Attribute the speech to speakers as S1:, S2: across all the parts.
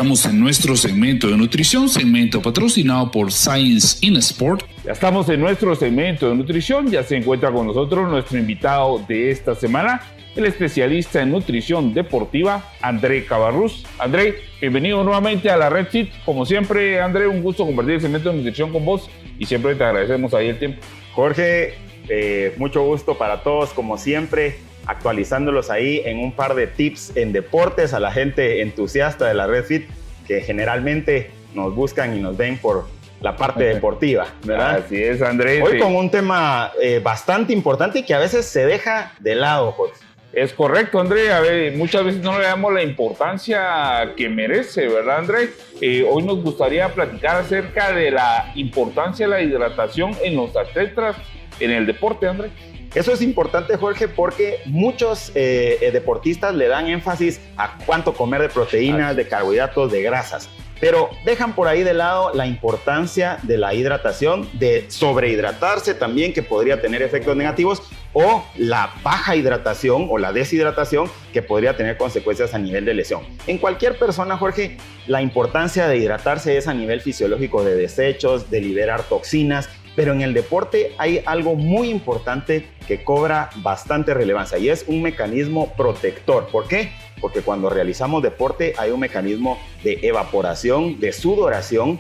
S1: estamos en nuestro segmento de nutrición, segmento patrocinado por Science in Sport.
S2: Ya estamos en nuestro segmento de nutrición, ya se encuentra con nosotros nuestro invitado de esta semana, el especialista en nutrición deportiva, André Cabarrús. André, bienvenido nuevamente a la Red Fit. Como siempre, André, un gusto compartir el segmento de nutrición con vos y siempre te agradecemos ahí el tiempo.
S3: Jorge, mucho gusto para todos, como siempre, actualizándolos ahí en un par de tips en deportes a la gente entusiasta de la Red Fit, que generalmente nos buscan y nos ven por la parte deportiva, ¿verdad?
S2: Así es, André.
S3: Hoy con un tema bastante importante y que a veces se deja de lado, Jorge.
S2: Es correcto, André. A ver, muchas veces no le damos la importancia que merece, ¿verdad, André? Hoy nos gustaría platicar acerca de la importancia de la hidratación en los atletas en el deporte, André.
S3: Eso es importante, Jorge, porque muchos deportistas le dan énfasis a cuánto comer de proteínas, de carbohidratos, de grasas, pero dejan por ahí de lado la importancia de la hidratación, de sobrehidratarse también, que podría tener efectos negativos, o la baja hidratación o la deshidratación, que podría tener consecuencias a nivel de lesión. En cualquier persona, Jorge, la importancia de hidratarse es a nivel fisiológico de desechos, de liberar toxinas, pero en el deporte hay algo muy importante que cobra bastante relevancia y es un mecanismo protector. ¿Por qué? Porque cuando realizamos deporte hay un mecanismo de evaporación, de sudoración,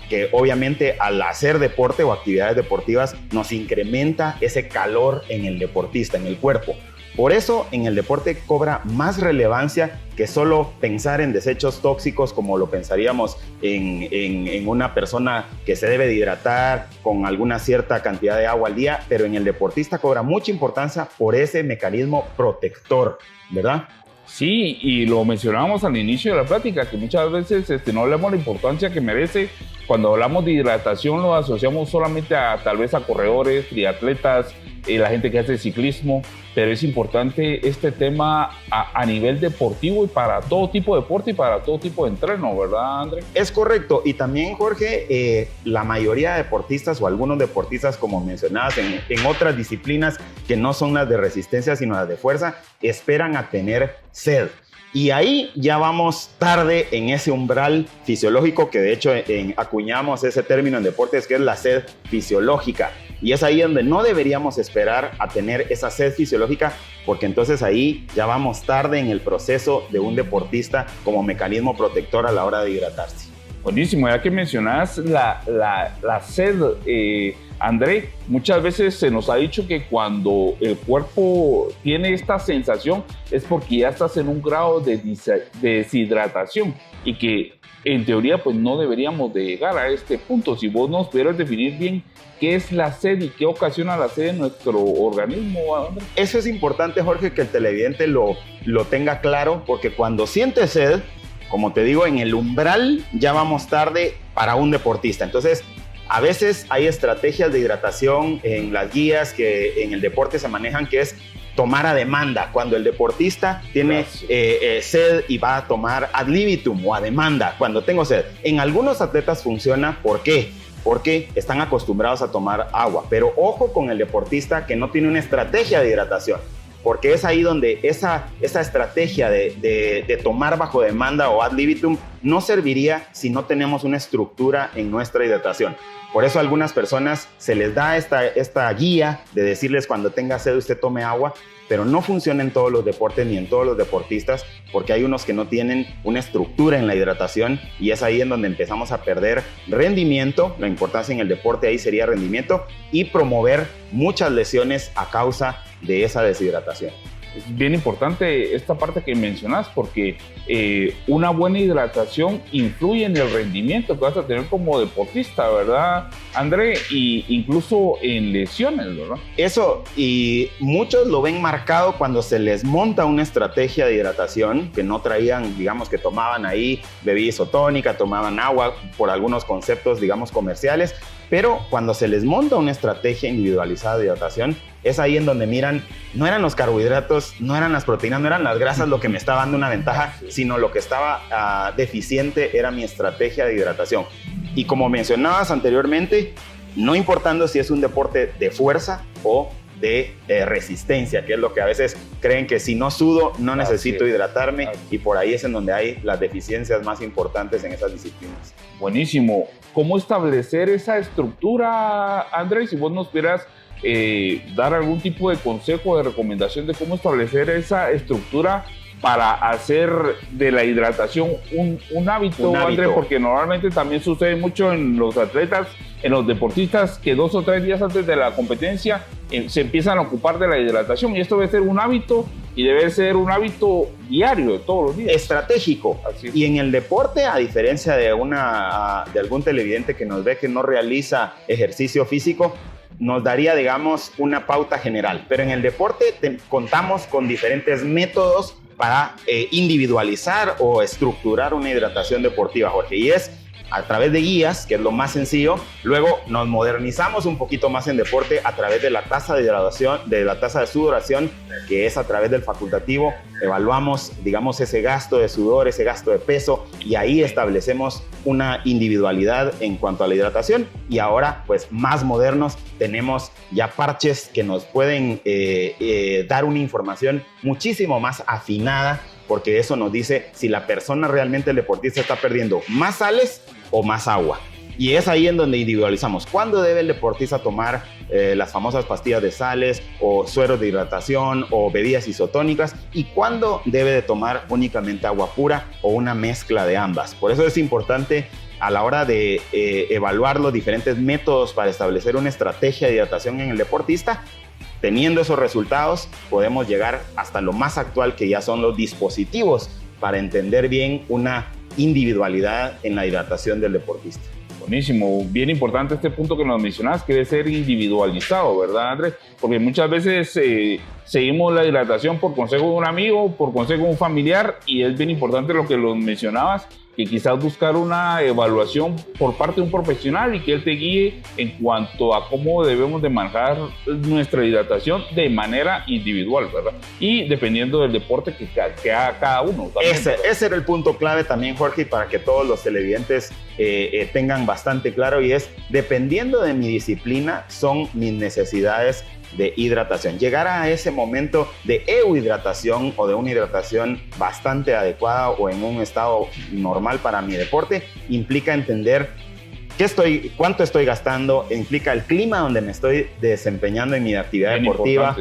S3: que obviamente al hacer deporte o actividades deportivas nos incrementa ese calor en el deportista, en el cuerpo. Por eso en el deporte cobra más relevancia que solo pensar en desechos tóxicos como lo pensaríamos en una persona que se debe de hidratar con alguna cierta cantidad de agua al día, pero en el deportista cobra mucha importancia por ese mecanismo protector, ¿verdad?
S2: Sí, y lo mencionábamos al inicio de la plática, que muchas veces no le damos la importancia que merece. Cuando hablamos de hidratación lo asociamos solamente a tal vez a corredores, triatletas, la gente que hace ciclismo, pero es importante este tema a nivel deportivo y para todo tipo de deporte y para todo tipo de entreno, ¿verdad, André?
S3: Es correcto, y también, Jorge, la mayoría de deportistas o algunos deportistas, como mencionabas, en otras disciplinas que no son las de resistencia sino las de fuerza, esperan a tener sed. Y ahí ya vamos tarde en ese umbral fisiológico que de hecho acuñamos ese término en deportes, que es la sed fisiológica. Y es ahí donde no deberíamos esperar a tener esa sed fisiológica, porque entonces ahí ya vamos tarde en el proceso de un deportista como mecanismo protector a la hora de hidratarse.
S2: Buenísimo, ya que mencionas la sed, André, muchas veces se nos ha dicho que cuando el cuerpo tiene esta sensación es porque ya estás en un grado de deshidratación y que en teoría pues no deberíamos de llegar a este punto. Si vos nos pudieras definir bien qué es la sed y qué ocasiona la sed en nuestro organismo, André.
S3: Eso es importante, Jorge, que el televidente lo tenga claro, porque cuando siente sed, como te digo, en el umbral ya vamos tarde para un deportista. Entonces, a veces hay estrategias de hidratación en las guías que en el deporte se manejan, que es tomar a demanda. Cuando el deportista tiene sed y va a tomar ad libitum o a demanda, cuando tengo sed. En algunos atletas funciona, ¿por qué? Porque están acostumbrados a tomar agua. Pero ojo con el deportista que no tiene una estrategia de hidratación, porque es ahí donde esa estrategia de tomar bajo demanda o ad libitum no serviría si no tenemos una estructura en nuestra hidratación. Por eso a algunas personas se les da esta guía de decirles cuando tenga sed usted tome agua, pero no funciona en todos los deportes ni en todos los deportistas, porque hay unos que no tienen una estructura en la hidratación y es ahí en donde empezamos a perder rendimiento. La importancia en el deporte ahí sería rendimiento y promover muchas lesiones a causa de esa deshidratación.
S2: Es bien importante esta parte que mencionas, porque una buena hidratación influye en el rendimiento que vas a tener como deportista, ¿verdad, André? Y incluso en lesiones, ¿verdad?
S3: Eso, y muchos lo ven marcado cuando se les monta una estrategia de hidratación que no traían, digamos que tomaban ahí bebida isotónica, tomaban agua por algunos conceptos, digamos, comerciales, pero cuando se les monta una estrategia individualizada de hidratación, es ahí en donde miran, no eran los carbohidratos, no eran las proteínas, no eran las grasas lo que me estaba dando una ventaja, sino lo que estaba deficiente era mi estrategia de hidratación. Y como mencionabas anteriormente, no importando si es un deporte de fuerza o de resistencia, que es lo que a veces creen que si no sudo no necesito hidratarme, y por ahí es en donde hay las deficiencias más importantes en esas disciplinas.
S2: Buenísimo. ¿Cómo establecer esa estructura, Andrés? Si vos nos pudieras dar algún tipo de consejo, de recomendación de cómo establecer esa estructura para hacer de la hidratación un hábito, Andrés, porque normalmente también sucede mucho en los atletas, en los deportistas, que 2 o 3 días antes de la competencia se empiezan a ocupar de la hidratación, y esto debe ser un hábito, y debe ser un hábito diario, de todos los días.
S3: Estratégico. Y en el deporte, a diferencia de algún televidente que nos ve que no realiza ejercicio físico, nos daría, digamos, una pauta general. Pero en el deporte contamos con diferentes métodos para individualizar o estructurar una hidratación deportiva, Jorge. Y es a través de guías, que es lo más sencillo. Luego nos modernizamos un poquito más en deporte a través de la tasa de hidratación, de la tasa de sudoración, que es a través del facultativo. Evaluamos, digamos, ese gasto de sudor, ese gasto de peso, y ahí establecemos una individualidad en cuanto a la hidratación. Y ahora, pues más modernos, tenemos ya parches que nos pueden dar una información muchísimo más afinada, porque eso nos dice si la persona realmente, el deportista, está perdiendo más sales o más agua. Y es ahí en donde individualizamos cuándo debe el deportista tomar las famosas pastillas de sales o sueros de hidratación o bebidas isotónicas, y cuándo debe de tomar únicamente agua pura o una mezcla de ambas. Por eso es importante, a la hora de evaluar los diferentes métodos para establecer una estrategia de hidratación en el deportista, teniendo esos resultados, podemos llegar hasta lo más actual, que ya son los dispositivos para entender bien una individualidad en la hidratación del deportista.
S2: Buenísimo, bien importante este punto que nos mencionas, que debe ser individualizado, ¿verdad, Andrés? Porque muchas veces seguimos la hidratación por consejo de un amigo, por consejo de un familiar, y es bien importante lo que los mencionabas, que quizás buscar una evaluación por parte de un profesional y que él te guíe en cuanto a cómo debemos de manejar nuestra hidratación de manera individual, ¿verdad? Y dependiendo del deporte que haga cada uno.
S3: Ese era el punto clave también, Jorge, y para que todos los televidentes tengan bastante claro, y es, dependiendo de mi disciplina, son mis necesidades de hidratación. Llegar a ese momento de euhidratación o de una hidratación bastante adecuada o en un estado normal para mi deporte implica entender cuánto estoy gastando, implica el clima donde me estoy desempeñando en mi actividad deportiva,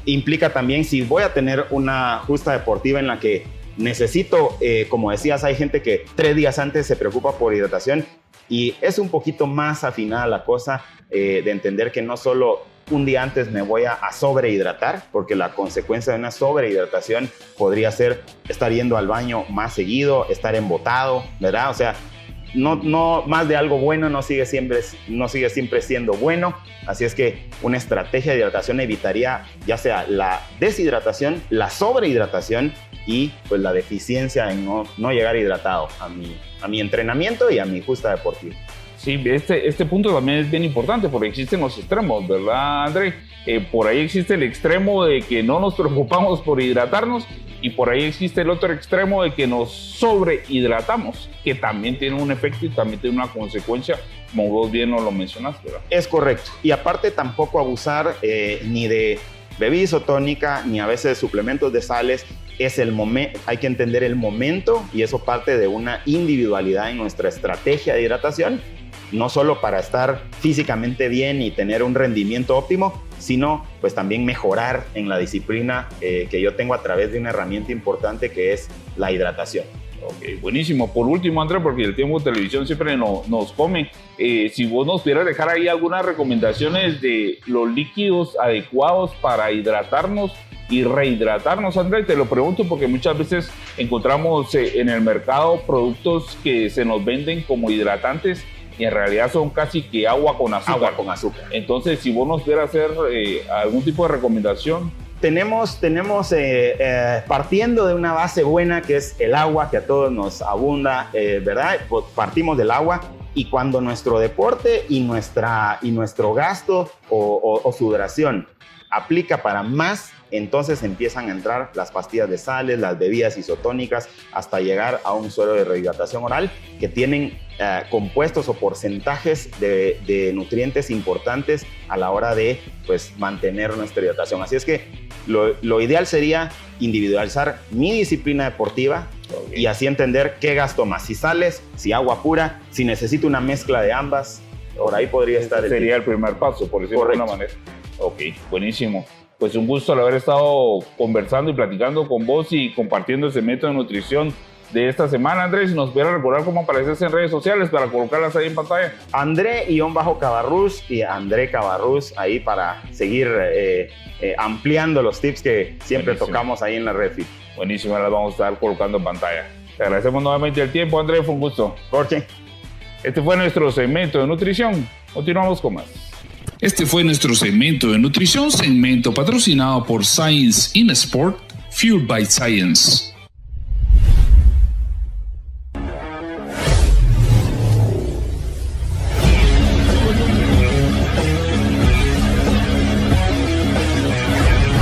S3: implica también si voy a tener una justa deportiva en la que necesito, como decías, hay gente que 3 días antes se preocupa por hidratación, y es un poquito más afinada la cosa, de entender que no solo un día antes me voy a sobrehidratar, porque la consecuencia de una sobrehidratación podría ser estar yendo al baño más seguido, estar embotado, ¿verdad? O sea, no más de algo bueno no sigue siempre siendo bueno. Así es que una estrategia de hidratación evitaría ya sea la deshidratación, la sobrehidratación y pues la deficiencia en no llegar hidratado a mi entrenamiento y a mi justa deportiva.
S2: Sí, este punto también es bien importante, porque existen los extremos, ¿verdad, André? Por ahí existe el extremo de que no nos preocupamos por hidratarnos, y por ahí existe el otro extremo de que nos sobrehidratamos, que también tiene un efecto y también tiene una consecuencia, como vos bien nos lo mencionaste, ¿verdad?
S3: Es correcto. Y aparte tampoco abusar ni de bebida isotónica, ni a veces de suplementos de sales. Hay que entender el momento, y eso parte de una individualidad en nuestra estrategia de hidratación, no solo para estar físicamente bien y tener un rendimiento óptimo, sino pues también mejorar en la disciplina que yo tengo a través de una herramienta importante que es la hidratación.
S2: Ok, buenísimo. Por último, André, porque el tiempo de televisión siempre nos come, si vos nos pudieras dejar ahí algunas recomendaciones de los líquidos adecuados para hidratarnos y rehidratarnos, André. Te lo pregunto porque muchas veces encontramos en el mercado productos que se nos venden como hidratantes y en realidad son casi que agua con azúcar.
S3: Agua con azúcar.
S2: Entonces, si vos nos pudieras hacer algún tipo de recomendación.
S3: Tenemos partiendo de una base buena, que es el agua, que a todos nos abunda, ¿verdad? Pues partimos del agua, y cuando nuestro deporte y nuestro gasto o sudoración aplica para más entonces empiezan a entrar las pastillas de sales, las bebidas isotónicas, hasta llegar a un suero de rehidratación oral que tienen compuestos o porcentajes de nutrientes importantes a la hora de pues, mantener nuestra hidratación. Así es que lo ideal sería individualizar mi disciplina deportiva y así entender qué gasto más, si sales, si agua pura, si necesito una mezcla de ambas. Por ahí podría estar.
S2: Sería el primer paso, por decirlo de alguna manera. Ok, buenísimo. Pues un gusto el haber estado conversando y platicando con vos y compartiendo ese método de nutrición de esta semana. Andrés, si nos pudiera recordar cómo apareces en redes sociales para colocarlas ahí en pantalla.
S3: André_Cabarrús y André Cabarrús ahí para seguir ampliando los tips que siempre tocamos ahí en la Red Fit.
S2: Buenísimo, las vamos a estar colocando en pantalla. Te agradecemos nuevamente el tiempo, André, fue un gusto.
S3: Jorge.
S2: Este fue nuestro segmento de nutrición. Continuamos con más.
S1: Este fue nuestro segmento de nutrición, segmento patrocinado por Science in Sport, Fueled by Science.